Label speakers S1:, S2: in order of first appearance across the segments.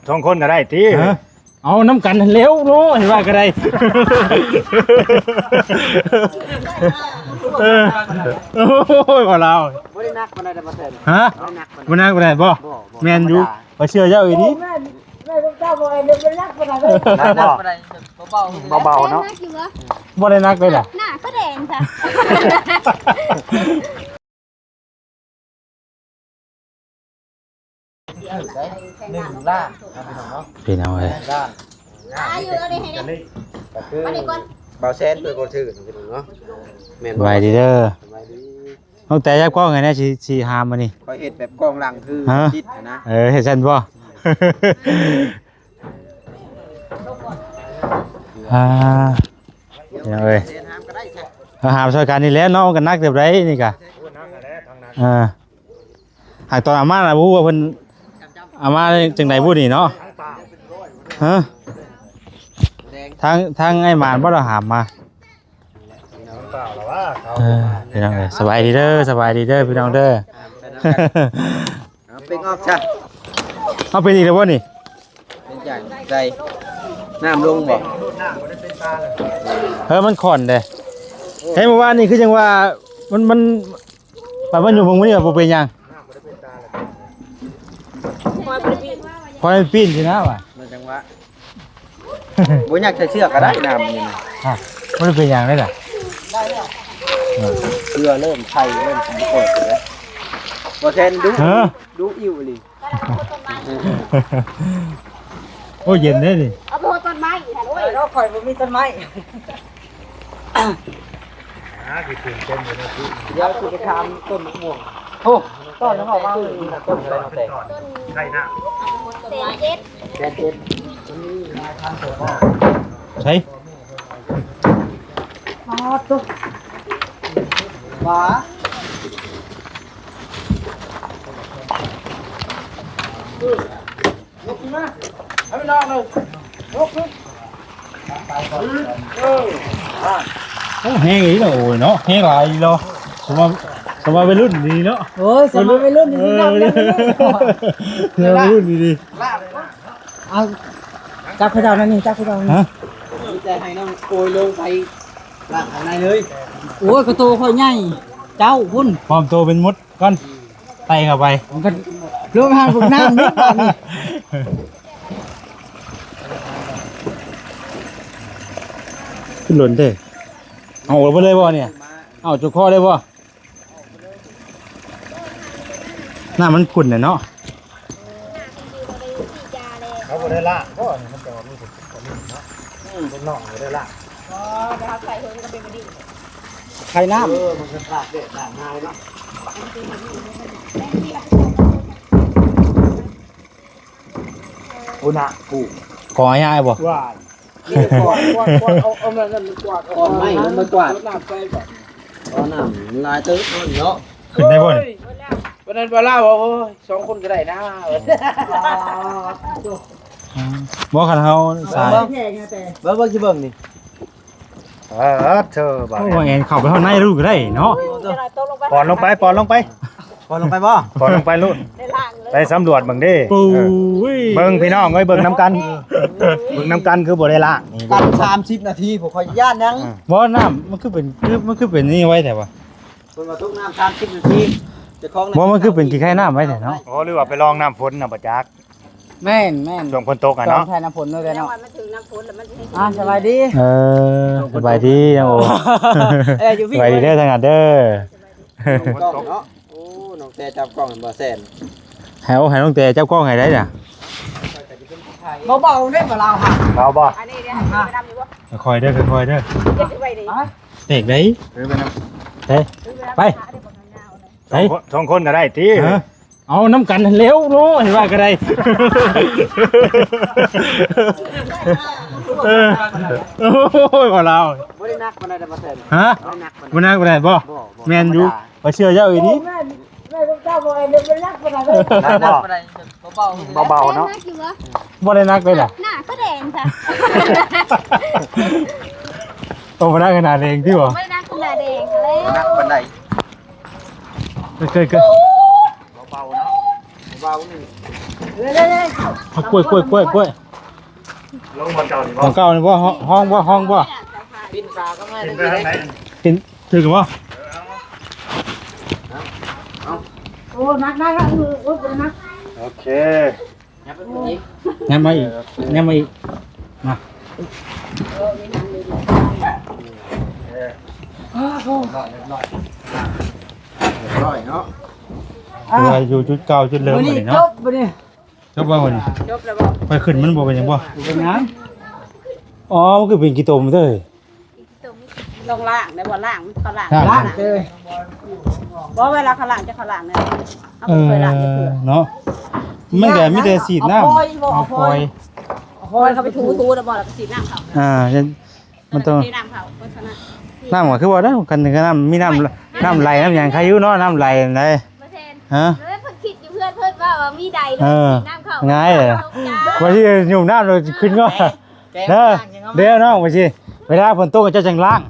S1: สองคนก็ได้ตี
S2: เอาน้ำกันเร็วเนาะเห็นว่าก็ได้โอ้ยพอเรา
S3: บ่ได้นักบ่ได้มาเซ็น
S2: ฮะบ่นักบ่ได้บ่แม่นอยู่บ่เชื่อเจ้าอีนี่
S3: แม่ต้องเจ้าบ่ได้บ่นักบ่ได้เบาๆเนาะ
S2: บ่ได้นักเลยล่ะ
S4: หน้าก็แดงจ้ะ
S3: 1ล้าน
S2: พี่น้องเอ้ย
S4: อยู่เอาดิให้ดิมาดิก่อน
S3: เบาแสนเพิ่นก็ชื่อเนาะแม่น
S2: สบายดีเด้อน้องแต่ยับกล้องไงเนี่ยสิหามมานี่
S3: ค่อยเฮ็ดแบบกองหลังคือคิดนะ
S2: เฮ็ดซั่นบ่พี่น้องเอ้ยหามช่วยกันนี่แหละเนาะกันนักเรียบร้อยนี่กะหากตอนอาม่าน่ะบ่ฮู้ว่าเพิ่นอาม่าจังได๋บ่นี่เนาะฮะทางไอ้หมานบ่ได้หามมาพี่น้องเอ้ยสบายดีเด้อพี่น้องเด้อ
S3: เป็นออกจ้ะ
S2: เอาเป็นอีกแล้วบ่นี่
S3: เป็นใหญ่ใจน้ำลงบ่
S2: มันขอนเด้เฮ้ยเมื่อวานนี่คือจังว่ามันอยู่บ่มื้อนี้บ่เป็นหยังพอมันปีนสินะว่ะ
S3: มันจังว่าบ่อยากใส่เสื้อก็ได้น้ำนี่นะ
S2: บ่ได้เป็นหยังเลยล่ะ
S3: เสื้อเริ่มไทยเริ่มสมบูรณ์แล้วบ่แทนดูอิ่วเลย
S2: โอ้เย็นเด้นี่
S4: เอาไปต้นไม้อีกค่ะโอ้ย
S3: เราข่อยบ่มีต้นไม้
S1: กี่ตื่นเต้นอยู่นะพี่
S3: เดี๋ยวสิไปทำต้นมะม่วงโอ้ต้นแล้วบอกว่าต้นอะไรเนาะแต่
S1: ใช่นะ
S4: เจ็ด
S3: มันมีหลายพันตัวบ่
S2: ใช่
S3: อ๋อตุ๊กหมายกขึ้นมาให้มันนอนเลยยกขึ้น
S2: โอ้แห้งอีกแล้วโอ้ยเนาะแห้งหลายอีกแล้วสมว่าวัยรุ่นดีเนาะ
S3: โอ้ยสมวัยรุ่นดีนะ
S2: วัยรุ่นดี
S3: เอาจับให้เรานั่นนี่จับให้เรานี่มีแต่ให้น้องโกยลงไปล่างข้างในเลยโอ้ยกระโตค่อยใหญ่เจ้าพุ่น
S2: พร้อมโตเป็นมดก่อนไต่เข้าไป
S3: มันก็ลงหาผมน้ำนิดบาทนี่
S2: ขึ้นหล่นเด้เอาไปเลยบ่เนี่ยเอาจุกคอเลยบ่หน้ามันขุ่นเนาะ
S1: เขาบ่ได้ละก็มันจะมีสิเนาะเป็นน้องบ่ได้ละ
S4: ใส่เฮิงก็เป็นบดี
S3: ไข่น้ำมันจะขาดเด็ดขาดง่ายเนาะอุณหภูมิ
S2: ของ่ายบ่
S3: ว่านี่กวาดเอานั่นกวาดก่อนไม่มันกวาดน้ำใส่บ่ตอนน้ำลายตื้อเนาะ
S2: ขึ้นได้บ่นี่
S3: วันนั้นบ่ล่าบ่โอ้ย2คนก็ได้นะ
S2: บ่คันเฮาสาย
S3: เบิ่งสิเบิ่งนี่
S1: เธอบ่
S2: โอ้ยเข้าไปข้างในรู้ก็ได้เนาะ
S1: ปอนลงไป
S3: ปอนลงไปบ่
S1: ปอนลงไปลูกไปสำรวจเบิ่งเด้
S2: ปุ้ย
S1: เบิ่งพี่น้องเอ้ยเบิ่งน้ำกันคือบ่ได้ละ
S3: กัน30นาทีผมขออนุญาตยัง
S2: บ่น้ำมันคือเป็นนี่ไว้แต่ว่า
S3: เพิ่นมาทุกน้ำ30นาทีจะคล้อง
S2: บ่มันคือเป็นกี่ไข่น้ำไว้แต่เนาะ
S1: หรือว่าไปลองน้ำฝนน่ะบ่จัก
S3: แม่น
S1: ช่วงฝนตกอ่ะเนาะ
S3: ใช่น้ำฝนเลยเนาะ
S4: มันถึงน้ำฝนแล้วมันจะ
S3: สบายดี
S2: สบายดีโอ้สบายดีเด้อทางนั้นเด้อ
S3: เนาะโอ้น้องแต่จับกล้องบ่แซ่น
S2: ให้น้องแต่จับกล้องให้ได้จ้ะ
S3: เบาๆเด้บ่เราค่ะ
S1: เราบ่
S4: อันนี้เนี่ยให้ไปดำอยู่บ่
S2: ค่อยเด้อเด้อเตกได้ไป
S1: สองคนก็ได้ตี
S2: เอาน้ำกันเร็วเนาะเห็นว่าก็ได้โอ้ยพอเรา
S3: บ่ได้นักบ่ได้มาเซ็น
S2: ฮะบ่นักบ่ได้บ่แม่นอยู่บ่เชื่อเจ้าอีนี่
S3: แม่ต้องเจ้าบ่ได้บ่นักบ่ได้
S1: เบาๆเนาะ
S2: บ่ได้นักเลยล่ะ
S4: หน้าก็แดงจ้ะ
S2: โตบ่นักขนาดเองที่บ่
S4: ไม่นักขนาดแดงเลย
S3: นักปานใด
S2: เคย
S3: เบาๆเนาะเบาๆนี่
S2: กล้วย
S1: ลงมาเก่านี่
S2: ของเก่านี่บ่ห้องบ่
S3: ปินขาก็ง่าย
S1: กิ
S3: เล
S1: น
S3: ย
S1: ไปทางไหน
S2: กินถึงบ่
S4: โอ้นักได้ละโอ้เป็นนัก
S1: โอเค
S2: งั้นมาอีกมา
S1: ร้อยเนาะ
S2: ตัวอยู่จุดเก่าจุดเริ่ม
S3: วัน
S2: บัด
S3: นี้
S2: นี้
S3: จ
S2: เนาะ
S3: บวันนี้
S2: จบบ่วันนี้
S3: จบแล้วบ่
S2: ไปขึ้นมันบ่เป็นหยังบ่
S3: เป็นยัง
S2: อ๋อมันคือเป็นกี่ตมเด้อ
S5: ลงล่างในบ่อล่างมันเขาล่าง
S3: ล้างเลย
S5: บ่เวลาเขาล่างจะเขาล่างเนี่ยเอา
S2: เอ
S5: ไป
S2: อ
S5: เคยล่างจะเถื่อ
S2: เนาะมันก็มีแต่สีดน้ำเอาฟอย
S5: คอยเขาไปทูแล้วบ่แล้วก็สีน้ำเขา
S2: มันต้อง
S5: สีน้ำเขาเพราะฉะนั้น
S2: น้ำก็คือว่าได้กันถึงน้ำมีน้ำไหลน้ำอย่างใครอยู่เนาะน้ำไหลไหน
S4: มาแทน
S2: ฮะ
S4: แล้วเพิ่นคิดอยู่เพื่อนว่ามีใดด้วยน้ำเข้า
S2: ง่ายเลยว่าที่หยุ่มน้ำเราขึ้นก็เด้อเดี๋ยวน้องว่าสิเวลาฝนตกก็จะจังล่าง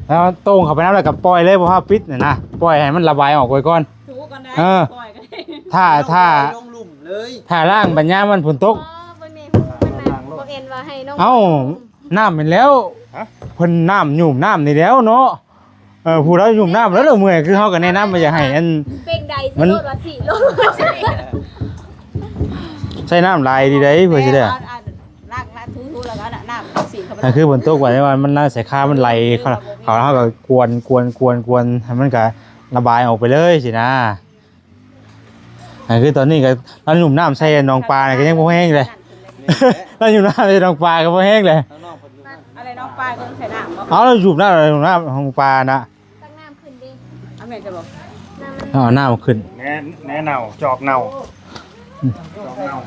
S2: แล้วโต้งเข้าไปน้ำแล้วก็ปล่อยเลยเพราะว่าปิดน่ะนะปล่อยให้มันระบายออกไปก่อน
S5: ทูกันได้
S2: เออ
S5: ปล่อยกันได้
S3: ลงหลุมเลย
S2: ถ้าล่างปัญญามันฝนตก
S4: บนเมฆมันนะบอกเอ็นว่าให้น้อง
S2: เอ้าน้ำเป็นแล้วเพิ่นน้ำหยุ่มน้ำนี่แล้วเนาะผู้เราหยุ่มน้ำแล้วเราเมื่อยคือเฮาก็แนะนำว่าอย่าให้อัน
S4: เป็นใดสิโลดว่า4 โล
S2: ใช้น้ำลายดีได้เพื่อสิได้
S5: ล่างทูแล้วก็น้ำสีเขาไป
S2: นั่นคือฝนตกไว้ว่ามันน่าใส่ค่ามันไหลเขาเฮาก็กวนให้มันก็ระบายออกไปเลยสินะนั่นคือตอนนี้ก็เราหยุ่มน้ำใส่หนองปลาเนี่ยก็ยังบ่แห้งเลยเราหยุ่มน้ำใส่หนองปลาก็บ่แห้งเลย
S5: อะไรน้องปลายก็ต้องใส่น้ำบ่
S2: เอาเราหยุ่มน้ำของปลานะ
S4: ตั้งน้ำขึ้นดิ
S5: อเมริกาบอก
S2: เอาน้ำขึ้น
S1: แน่เน่าจอกเน่า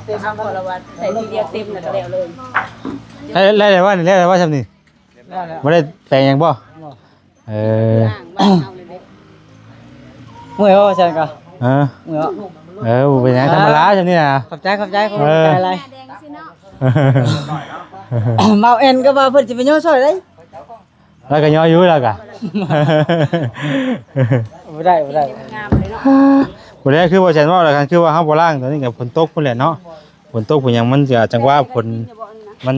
S5: เต็มคนละวันใส่ทีเดียวเต็มเลยก็แล้วเลย
S2: แล้วว่าทำนี่บ่ได้แต่งหยังบ่เออ
S5: ล่างบ้านเอาเลยเด็ก
S3: เมื่อยว่าฉันก็
S2: เออ
S3: เมื่อย
S2: เป็นหยังธรรมดาจังนี่นะ
S3: ขอบใจขอบใจอะไร
S4: แดงสิเนาะ
S3: เมาเอ็นก็มาเพิ่นสิไปย่อซอยได้
S2: แล้วก็ย่ออยู่แล้วก็
S3: บ่ได้
S5: งามเลยเนาะ
S2: บ่ได้คือว่าฉันว่าแล้วกันคือว่าเฮาบ่ล้างตอนนี้ก็ฝนตกพุ่นแหละเนาะฝนตกพุ่นหยังมันจะจังว่าฝนมัน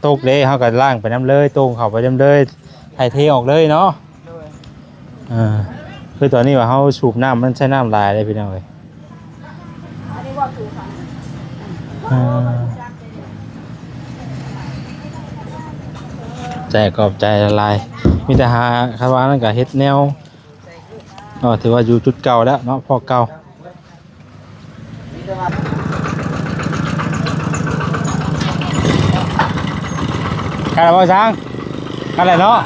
S2: ตกเลยเฮาก็ล้างไปน้ำเลยตรงเข้าไปน้ำเลยถ่ายเทออกเลยเนาะคือตอนนี้ว่าเฮาสูบน้ำมันใช้น้ำลายได้พี่น้องเอ้ยใจกอบใจละลายมีแต่หาคาดว่านั่นก็เฮ็ดแนวถือว่าอยู่จุดเก่าแล้วเนาะพอเก่ากันแล้วบ่ช้างกันแล้วเนาะ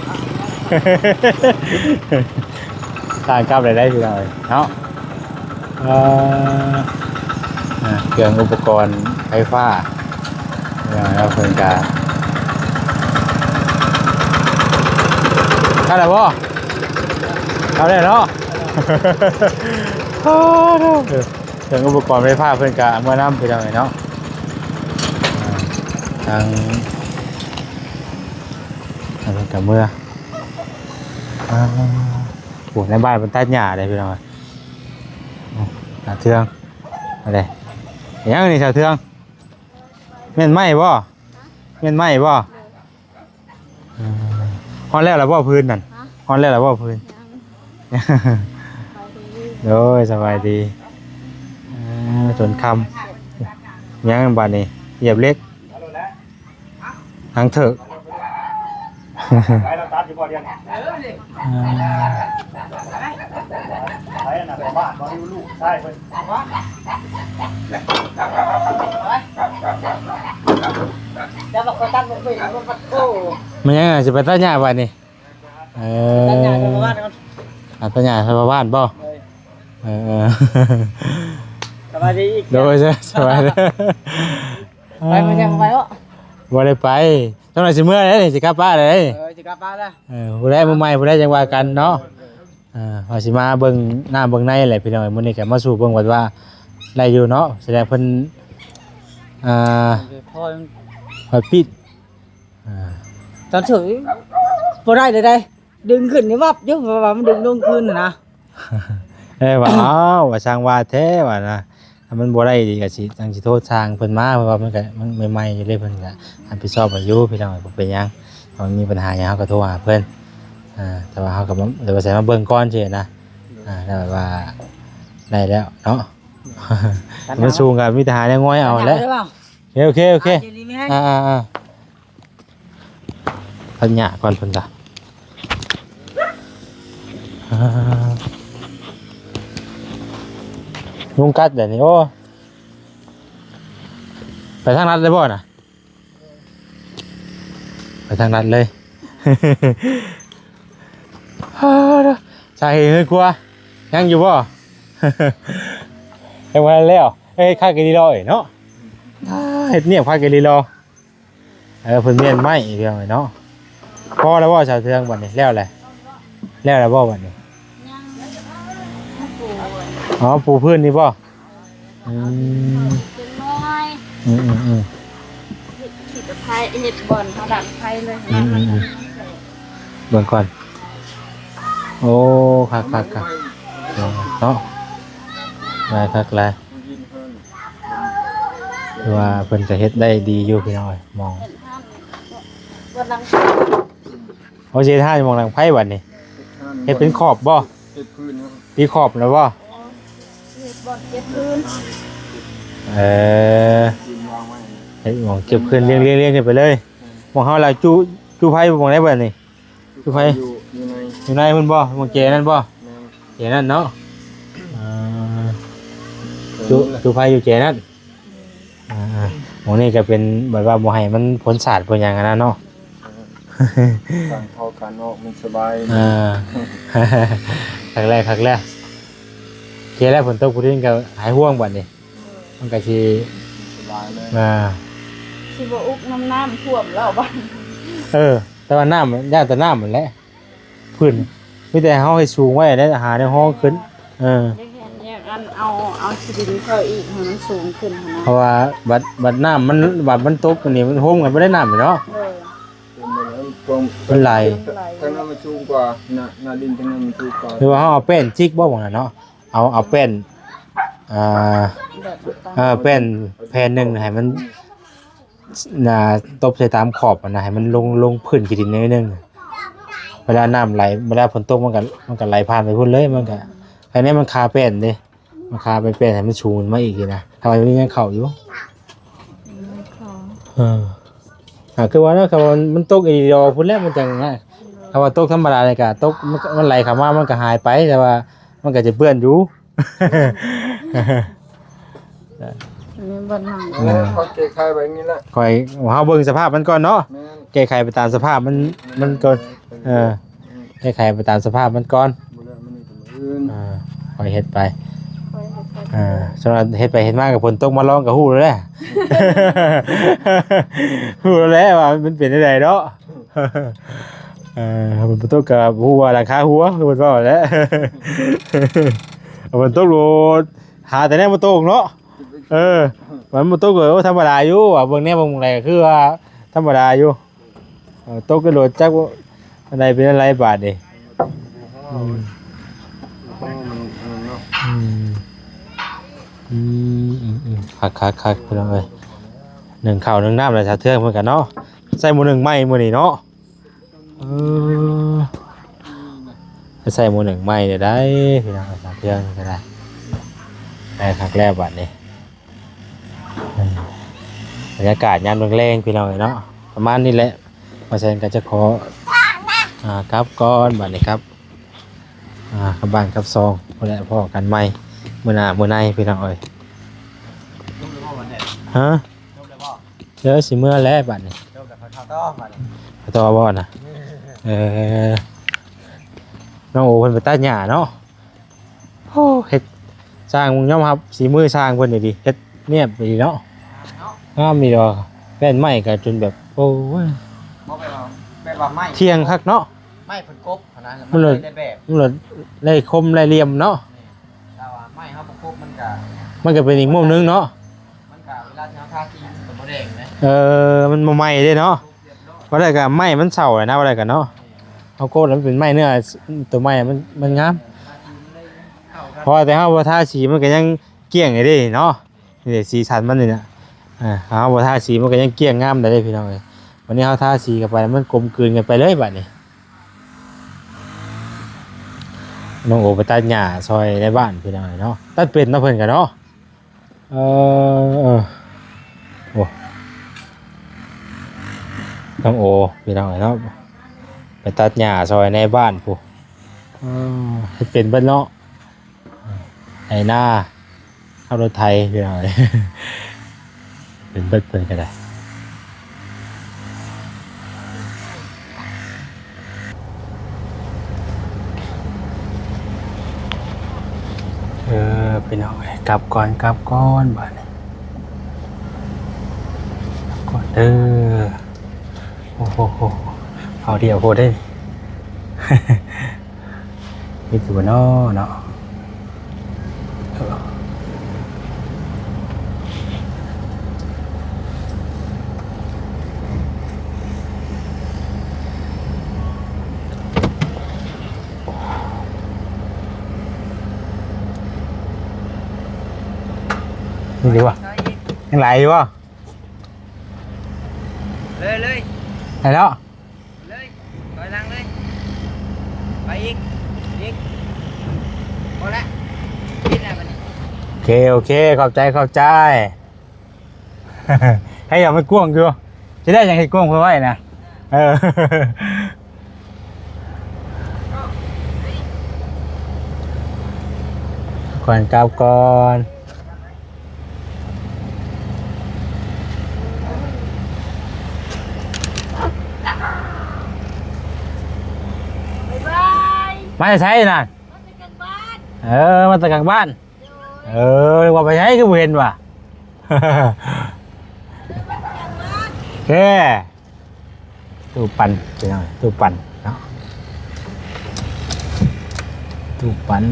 S2: ทางกลับได้พี่น้องเอ้ยเนาะเครื่องอุปกรณ์ไฟฟ้าแล้วเพิ่นก็กันแล้วบ่เอาได้เนาะ เครื่องอุปกรณ์ไฟฟ้าเพิ่นก็เมื่อนำพี่น้องเอ้ยเนาะทางเพิ่นก็เมื่อโอ้ในบ้านมันตัดหญ้าได้พี่น้องเอ้ยหาเทืองอะไรยังนี่ชาวเทืองแม่นไหมบ่แม่นไหมบ่ฮอนแล้วล่ะบ่พื้นนั่นฮอนแล้วล่ะบ่พื้นโอ้ยสบายดีจนค่ำยังบ้านนี้เหยียบเล็กทางเถอะ
S1: ไปเราตัดอยู่บ่เดียวไปน่ะไปบ้านบ่อยู่ลูกใช่เพิ่น
S3: จะบอกคนตั้งบ่เป็นบ่โอ้
S2: มันยังไงสิไปตัดหญ้าบ้านนี้
S3: ตั้งงานบ่ว่ากัน
S2: ตัดหญ้าชาวบ้านบ่
S3: สบายดีอีก
S2: โดยสบายเลย
S3: ไปมาจังไปบ่
S2: บ่ได้ไปต้องไหนสิเมื่อได้นี่สิกลับบ้านเลย
S3: สิกลับบ้านแล้ว
S2: ผู้ใดมือใหม่ผู้ใดจังว่ากันเนาะว่าสิมาเบิ่งหน้าเบิ่งในแหละพี่น้องมื้อนี้ก็มาสู่เบิ่งว่าได้อยู่เนาะแสดงเพิ่น
S3: พ่อ
S2: ฮอดปิด
S3: ตอนถึงบ่ได้ได้ดึงขึ้นนี่วับเดี๋ยวว่ามันดึงลงคืนน่ะนะ
S2: ว่าอ้าวว่าช่างว่าแท้ว่านะ ถ้ามันบ่ได้ดีก็สิจังสิโทษทางเพิ่นมาเพราะว่ามันก็มันใหม่ๆอยู่เลยเพิ่นก็รับผิดชอบอยู่พี่น้องบ่เป็นหยังถ้ามันมีปัญหาหยังเฮาก็โทรหาเพิ่นแต่ว่าเฮาก็เดี๋ยวว่าใส่มาเบิ่งก่อนซื่อนะแล้วแบบว่าได้แล้วเนาะ มันสูงก็มีแต่หาแนวง่อยเอาแหละโอเคพันหยาก่อนเพิ่นก็ยุงกัดเดี๋ยวนี้โอ้ไปทางนัดเลยบ่น่ะไปทางนัดเลย ใช่เฮ้ยกลัวยังอยู่บ่ ยังมาแล้วเอ้ยข้ากิริโลเนาะเฮ็ดเนี่ยข้ากิริโลเพิ่นเมียนไม้เดียวเนาะพอแล้วบ่ชาวเทืองบัดนี้แล้วแหละแล้วบ่บัดนี้อ๋อปูพื้นนี่บ่
S4: เป็นน้อยขีดไผ่เห็ดบ่อนเขาดักไผ่เลย
S2: เบิ่งก่อนโอ้คักเนาะมาคักแล้วคือว่าเพิ่นจะเฮ็ดได้ดีอยู่พี่น้อยมองเขาสิท่ามองหลังไผ่บัดนี้เฮ็ดเป็นขอบบ่เฮ็ดพื้นครับมีขอบแล้วบ่
S4: เห็ดบ่อนเก็บพื้น
S2: เฮ็ดมองเก็บพื้นเรียงกันไปเลยมองเฮาแล้วจูไผ่มองได้บัดนี้จูไผ่อยู่ในเพิ่นบ่มองเจนั่นบ่เจนั่นเนาะจูไผ่อยู่เจนั่นหมองนี่ก็เป็นแบบว่าบ่ให้มันพ้นศาสตร์พ้นหยังอันนั้นเนาะ
S1: การเข้าการออกมันสบาย
S2: ครั้งแรกเจแล้วฝนตกพุ่นก็หายห่วงบัดนี้มันก็สิ
S1: สบายเลย
S4: สิบ่อุกน้ำท่วมแล้วบ้าน
S2: แต่ว่าน้ำย่าแต่น้ำมันแหละพื้นมีแต่เฮาให้สูงไว้ได้หาในห้องขึ้น
S4: เอาสิดินเข้าอีกให้มันสูงขึ้นนะ
S2: เพราะว่าบัดน้ำมันตกนี่มันโฮมกันบ่ได้น้ำเนาะมันไหล
S1: ทางนั้นมันสูงกว่าหน้าดินทางนั้นมันสูงกว่า
S2: หรือว่าเฮาเอาแป้นจิกบ่บ่น่ะเนาะเอาแป้นแป้นแผ่นนึงให้มันตบใส่ตามขอบนะให้มันลงพื้นขี้ดินนิดนึงเวลาน้ำไหลเวลาฝนตกมันก็ไหลผ่านไปพุ่นเลยมันก็อันนี้มันคาแป้นดิมันคาไปแป้นให้มันชูมาอีกนะทำไมมันยังเข่าอยู่คือว่าเนี่ยมันตกอีดอพุ่นแล้วมันจังง่ายคำว่าตกธรรมดาเลยกะตกมันไหลคำว่ามันก็หายไปแต่ว่ามันก็จะเปื้อนอยู่
S1: เขาเกะไข่ไปงี้แหละ
S2: คอยเฮาเบิ่งสภาพมันก่อนเนาะแก้ไขไปตามสภาพมันก่อนแก้ไขไปตามสภาพมันก่อนคอยเฮ็ดไปสำหรับเฮ็ดไปเฮ็ดมากับฝนตกมาร้องกับฮู้แล้วแหละฮู้แล้วว่ามันเป็นจังไดเนาะฝนตกกับฮู้ว่าราคาหัวคือเพิ่นว่าแล้วฝนตกโลดหาแต่แน่บ่ตกเนาะมันบ่ตกก็ธรรมดาอยู่ว่าเบิ่งแน่เบิ่งอะไรก็คือว่าธรรมดาอยู่ตกก็โดดจักว่าอะไรเป็นอะไรบาดนี่คักพี่น้องเอ้ยหนึ่งข้าวหนึ่งน้ำเลยชาเทืองเหมือนกันเนาะใส่หมูหนึ่งไม้มื้อนี้เนาะใส่หมูหนึ่งไม้ได้พี่น้องชาเทืองก็ได้คักแรกบาดนี้บรรยากาศยามแรงๆพี่น้องเนาะประมาณนี้แหละมาแซนก็จะขอครับก้อนบาดนี้ครับกับบ้านกับซองพอแล้วพ่อกันใหม่มื้อหน้ามื้อในพี่น้องเอ้ยฮะเจอสิเมื่อแล้วบัดนี้ต่อบ่น่ะน้องโอเพิ่นไปตัดหญ้าเนาะโอ้เฮ็ดสร้างยอมรับสีมือสร้างเพิ่นนี่ดิเฮ็ดเนียบดีเนาะงามดีดอกแป้นไม้ก็จนแบบโอ้ย
S3: บ่ไปว่าไม้
S2: เที่ยงคักเนาะ
S3: ไม้เพิ่นกบนะมันได้แบบ
S2: มันได้คมได้เหลี่ยมเนาะ
S3: แต่ว่าไม้เฮาบ่กบมัน
S2: ก็เป็นอีกมุมนึงเนาะ
S3: มันก็เวลาที่เฮาทาสีมันก็บ่แดงนะ
S2: มันบ่ไหม้เด้เนาะว่าได้ก็ไม้มันเศร้านะว่าได้ก็เนาะเฮาโกดแล้วมันเป็นไม้เนื้อตัวไม้มันงามเพราะแต่เฮาบ่ทาสีมันก็ยัง เกลี้ยงไงดิเนาะนี่สีสันมันนี่นะเอาบ่ทาสีมันก็ยังเกลี้ยงงามได้พี่น้องเอ้ยวันนี้เฮาทาสีกันไปมันกลมกลืนกันไปเลยบัดนี้น้องโอไปตัดหญ้าซอยในบ้านพี่น้องเอ้ยเนาะตัดเป็นเนาะเพิ่นกันเนาะโอ้น้องโอพี่น้องเอ้ยเนาะไปตัดหญ้าซอยในบ้านพุเฮ็ดเป็นเบิดเนาะไอ้หน้าเอารถไทยพี่น้องเอ้ย เป็นเบิดเพิ่นก็ได้พี่น้องกลับก่อนบ้านก่อนเด้อโอ้โหเอาเดียวโหได้ มีตัวเนาะนี่ดีวะยังไหลอยู่วะ
S3: เลย
S2: ไหลแล้ว
S3: เลยถอยหลังเลยไปอีกพอละกินอะไรมัน
S2: โอเคขอบใจ ให้อย่าไม่กว้างคือจะได้ยังให้กว้างเพื่อไว้นะก่อนกลับก่อนมาจะใช้น่ะมาจากกลางบ้านว่าไปใช้ก็เห็นว่ะแค่ตู้ปั่นเป็นยังไงตู้ปั่นเนาะตู้ปั่น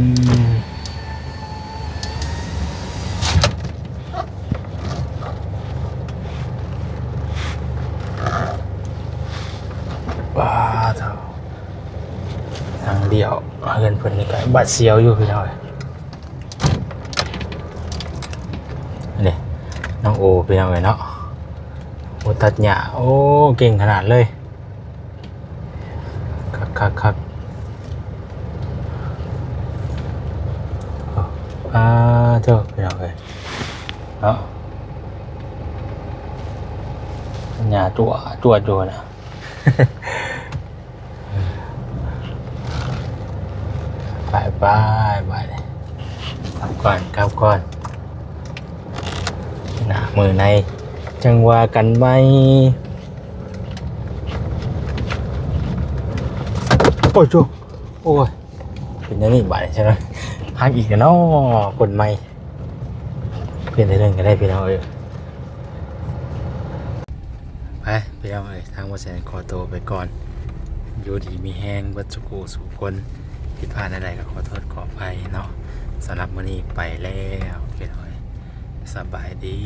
S2: ว้าวเท่าทางเดียวเงินเพิ่นนี่ก็บัดเสียวอยู่พี่น้อยนี่น้องโอพี่น้องเนาะโอตัดหญ้าโอ้เก่งขนาดเลยคักเจ้าพี่น้องเนาะหญ้าตัวนะไปเลยกลับก่อนหน้ามือในจังว่ากันไหมโอ้ยโอ้ยเป็นอย่างนี้บ่ายใช่ไหมหักอีกแล้วเนาะกดไม่เปลี่ยนเรื่องกันได้พี่น้องไปพี่น้องทางวัดแสนขอตัวไปก่อนอยู่ดีมีแห้งวัดสุกูสุคนผิดพลาดอะไรก็ขอโทษขออภัยเนาะสำหรับมื้อนี้ไปแล้วพี่น้องสบายดี